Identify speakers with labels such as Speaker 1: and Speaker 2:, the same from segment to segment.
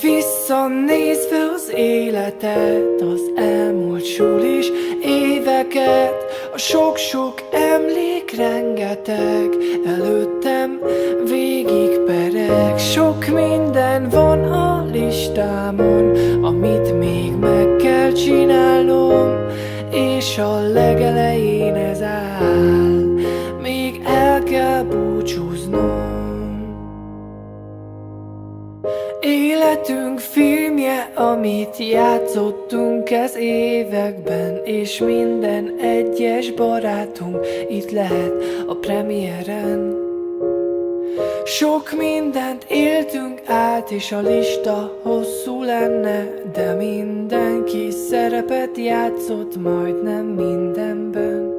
Speaker 1: Visszanézve az életet, az elmúlt sulis éveket, a sok-sok emlék rengeteg, előttem végig pereg. Sok minden van a listámon, amit még meg kell csinálnom, és a legelején ez áll, még el kell búcsúznom. Életünk filmje, amit játszottunk ez években, és minden egyes barátunk itt lehet a premiéren. Sok mindent éltünk át, és a lista hosszú lenne, de mindenki szerepet játszott majdnem mindenben.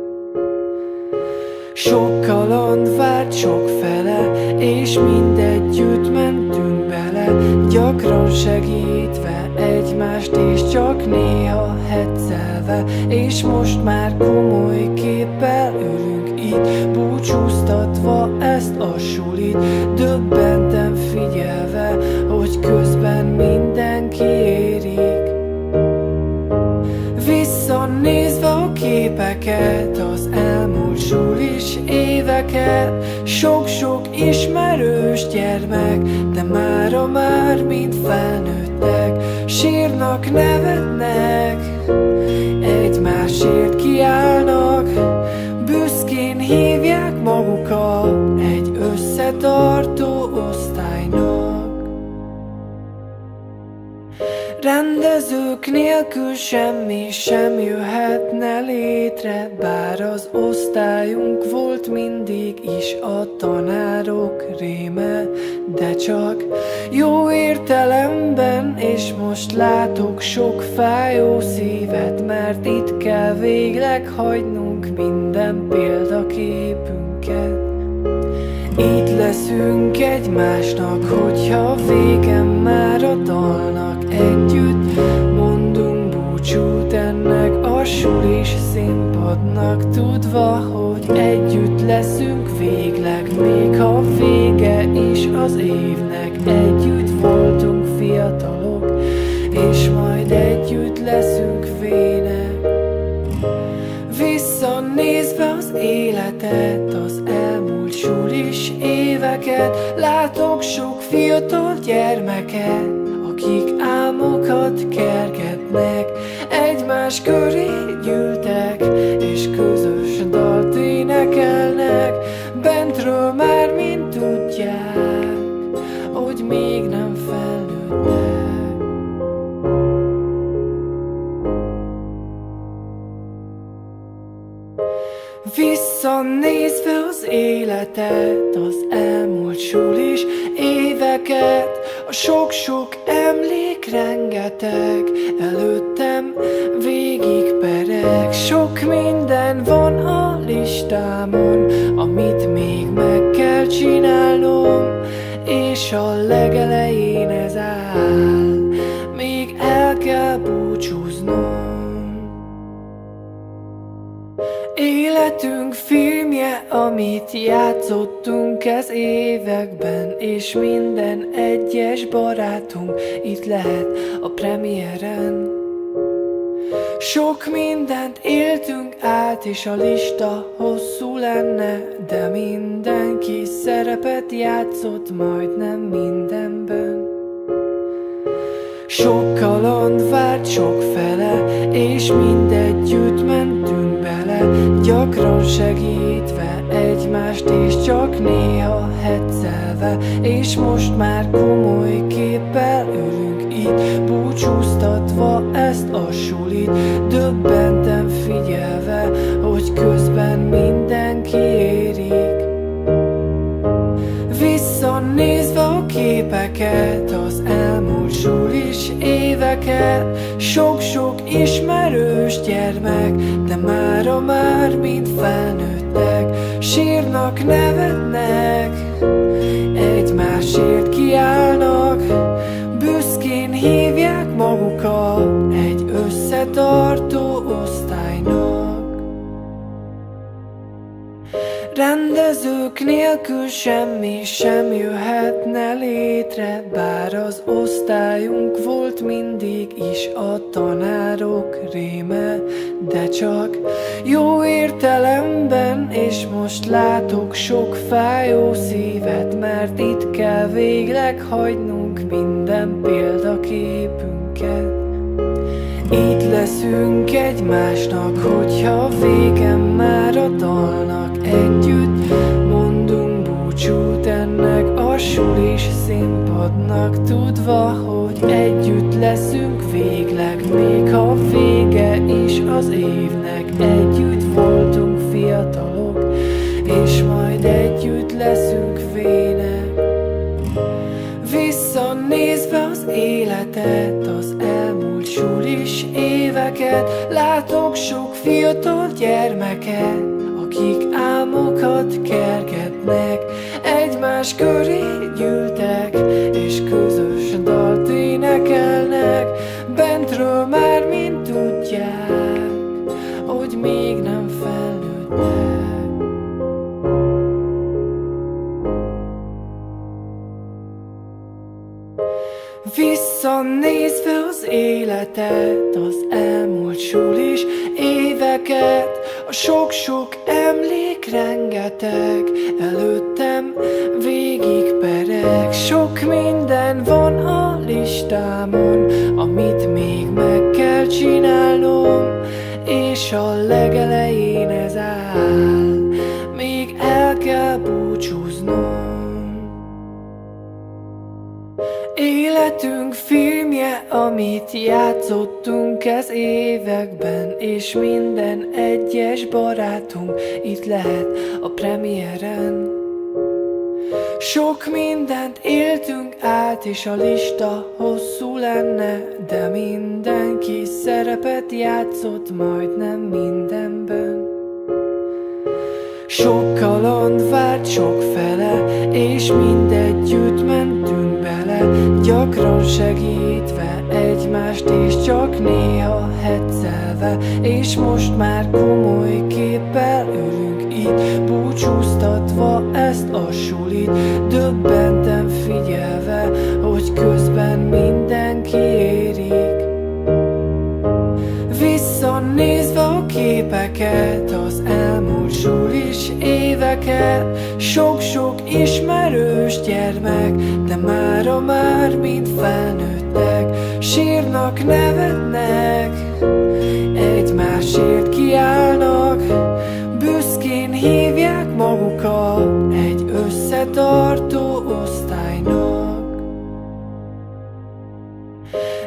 Speaker 1: Sok kaland várt sok fele, és mindegyütt mentünk bele, gyakran segítve egymást, és csak néha heccelve. És most már komoly képpel ülünk itt, búcsúztatva ezt a sulit, döbbenten figyelve, hogy közben mindenki érik. Visszanézve a képeket, az elmúlt sulis éveket, sok-sok ismerős gyermek, de mára már mind felnőttek, sírnak, nevetnek, egymásért kiállnak, büszkén hívják magukat egy összetartó osztálynak. Rendezők nélkül semmi sem jöhetne létre, bár az osztályunk volt mindig is a tanárok réme, de csak jó értelemben. És most látok sok fájó szívet, mert itt kell végleg hagynunk minden példaképünket. Itt leszünk egymásnak, hogyha vége már a dalnak. Együtt mondunk búcsút ennek a sulis színpadnak, tudva, hogy együtt leszünk végleg, még ha vége is az évnek. Együtt voltunk fiatalok, és majd együtt leszünk vének. Visszanézve az életet, az elmúlt sulis éveket, látok sok fiatal gyermeket, akik álmokat kergetnek, egymás köré gyűltek, és közös dalt énekelnek. Bentről már mind tudják, hogy még nem felnőttek. Visszanézve az életet, az elmúlt sulis éveket, a sok-sok emlék rengeteg, előttem végig pereg. Sok minden van a listámon, amit még meg kell csinálnom, és a legelején ez áll, még el kell búcsúznom. Életünk filmje, amit játszottunk ez években, és minden egyes barátunk itt lehet a premiéren. Sok mindent éltünk át, és a lista hosszú lenne, de mindenki szerepet játszott majdnem mindenben. Sok kaland várt sok fele, és mindegyütt mentünk bele, gyakran segítve egymást, és csak néha heccelve. És most már komoly képpel ülünk itt, búcsúztatva ezt a sulit, döbbenten figyelve, hogy közben mindenki érik. Visszanézve a képeket, az elmúlt sulis éveket, sok-sok ismerős gyermek, de mára már mind felnőttek, sírnak, nevetnek, egymásért kiállnak, büszkén hívják magukat egy összetartó osztálynak. Rendezők nélkül semmi sem jöhetne létre, bár az osztályunk volt mindig is a tanárok réme, de csak jó értelemben, és most látok sok fájó szívet, mert itt kell végleg hagynunk minden példaképünket. Itt leszünk egymásnak, hogyha végem már a dalnak. Együtt mondunk búcsút ennek a sulis színpadnak, tudva, hogy együtt leszünk végleg, még ha vége is az évnek. Együtt voltunk fiatalok, és majd együtt leszünk vének. Visszanézve az életet, az elmúlt sulis éveket, látok sok fiatal gyermeket, akik álmokat kergetnek, egymás köré gyűltek, és közös dalt énekelnek. Bentről már mind tudják, hogy még nem felnőttek. Visszanézve az életet, az elmúlt sulis éveket, a sok-sok emlék rengeteg, előttem végigpereg. Sok minden van a listámon, amit még meg kell csinálnom, és a legelején ez áll, még el kell búcsúznom. Életünk filmje, amit játszottunk ez években, és minden egyes barátunk itt lehet a premiéren. Sok mindent éltünk át, és a lista hosszú lenne, de mindenki szerepet játszott majdnem mindenben. Sok kaland várt sok fele, és mindegyütt mentünk bele, gyakran segítve egymást, és csak néha heccelve. És most már komoly képpel ülünk itt, búcsúztatva ezt a sulit, döbbenten figyelve, hogy közben mindenki érik. Visszanézve a képeket, az elmúlt sulis éveket, sok-sok ismerős gyermek, de mára már mind felnőttek, sírnak, nevetnek, egymásért kiállnak, büszkén hívják magukat egy összetartó osztálynak.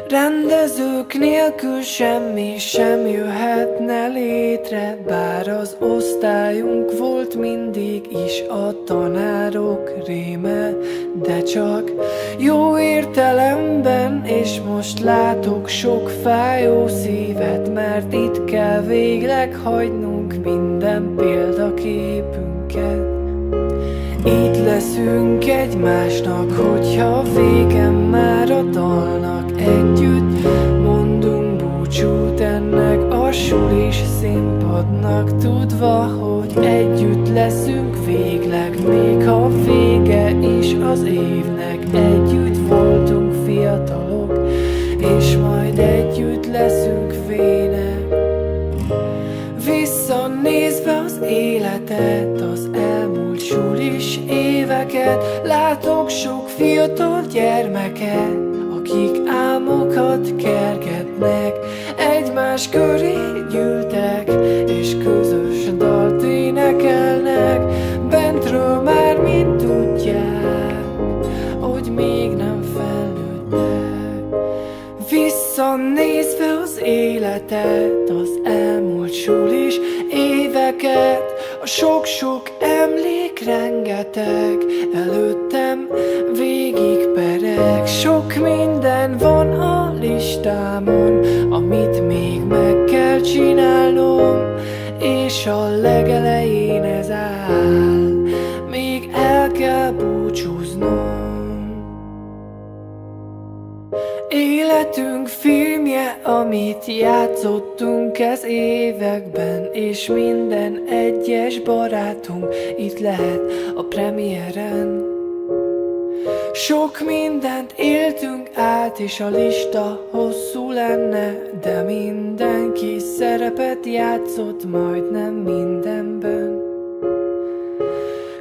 Speaker 1: Rendezők nélkül semmi sem jöhetne létre, bár az osztályunk volt mindig is a tanárok réme, de csak jó értelemben, és most látok sok fájó szívet, mert itt kell végleg hagynunk minden példaképünket. Itt leszünk egymásnak, hogyha végem már a dalnak. Együtt mondunk búcsút ennek a sulis színpadnak, tudva, hogy együtt leszünk végleg, még ha vége is az évnek. Együtt voltunk fiatalok, és majd együtt leszünk vének. Visszanézve az életet, az elmúlt sulis éveket, látok sok fiatal gyermeket, akik álmokat kergetnek, egymás köré gyűltek, és közös dalt énekelnek. Bentről már mind tudják, hogy még nem felnőttek. Visszanézve az életet, az elmúlt sulis éveket, a sok-sok emlék rengeteg, előttem végigpereg. Sok minden van a listámon, amit még meg kell csinálnom, és a legelején ez áll, még el kell búcsúznom. Életünk filmje, amit játszottunk ez években, és minden egyes barátunk itt lehet a premiéren. Sok mindent éltünk át, és a lista hosszú lenne, de mindenki szerepet játszott majdnem mindenben.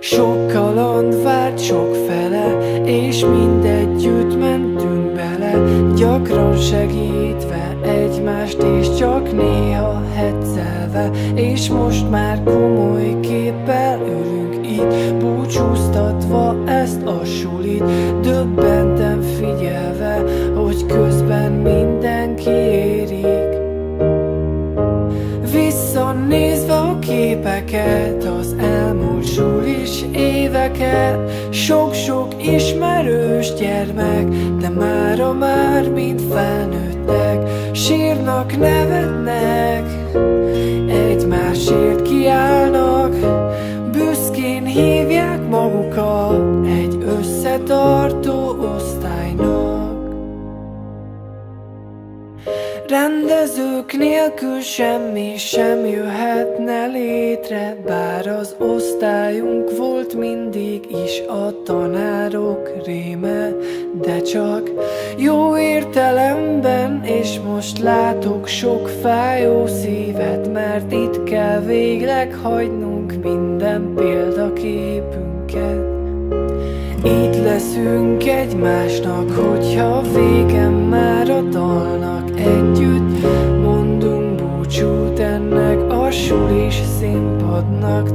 Speaker 1: Sok kaland várt sok fele, és mindegyütt mentünk bele, gyakran segítve egymást, és csak néha heccelve. És most már komoly képpel ülünk itt, búcsúztatva ezt a sulit, döbbenten figyelve, hogy közben mindenki érik. Visszanézve a képeket, az elmúlt sulis éveket, sok-sok ismerős gyermek, de mára már mind felnőttek, sírnak, nevetnek, egymásért kiállnak, büszkén hívják magukat egy összetartó osztálynak. Rendezők nélkül semmi sem jöhetne létre, bár az osztályunk volt mindig is a tanárok réme, de csak jó értelemben, és most látok sok fájó szívet, mert itt kell végleg hagynunk minden példaképünket. Itt leszünk egymásnak, hogyha vége már a dalnak, együtt mondunk búcsút ennek a sulis színpadnak.